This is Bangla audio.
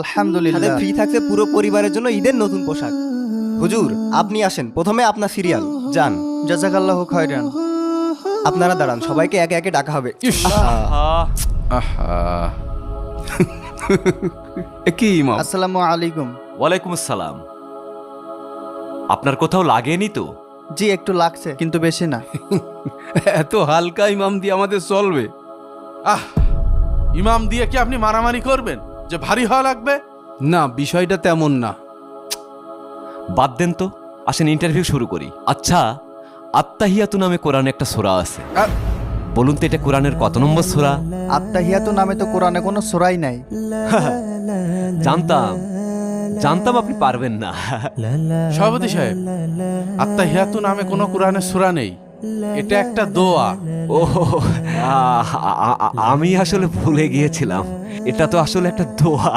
আলহামদুলিল্লাহ। ফ্রি থাকছে পুরো পরিবারের জন্য ঈদের নতুন পোশাক। হুজুর আপনি আসেন, প্রথমে আপনার সিরিয়াল যান। জাযাকাল্লাহু খায়রান। আপনারা দাঁড়ান, সবাইকে একে একে ডাকা হবে। কি ইমাম? আসসালামু আলাইকুম। ওয়ালাইকুম আসসালাম। আপনার কোথাও লাগেনি তো? জি একটু লাগছে, কিন্তু বেশি না। এত হালকা ইমাম দিয়ে আমাদের চলবে? ইমাম দিয়ে কি আপনি মারামারি করবেন যে ভারী হওয়া লাগবে? না, বিষয়টা তেমন না। বাদ দেন তো, আসেন ইন্টারভিউ শুরু করি। আচ্ছা, আত্তাহিয়াতু নামে কোরআনে একটা সূরা আছে, বলুন তো এটা কোরআনের কত নম্বর সূরা? আত্তাহিয়াতু নামে তো কোরআনে কোনো সূরাই নাই। জানতাম আপনি পারবেন না। সভাপতি সাহেব, আত্তাহিয়াতু নামে কোনো কোরআনের সূরা নেই, এটা একটা দোয়া। ও, আমি আসলে ভুলে গিয়েছিলাম, এটা তো আসলে একটা দোয়া।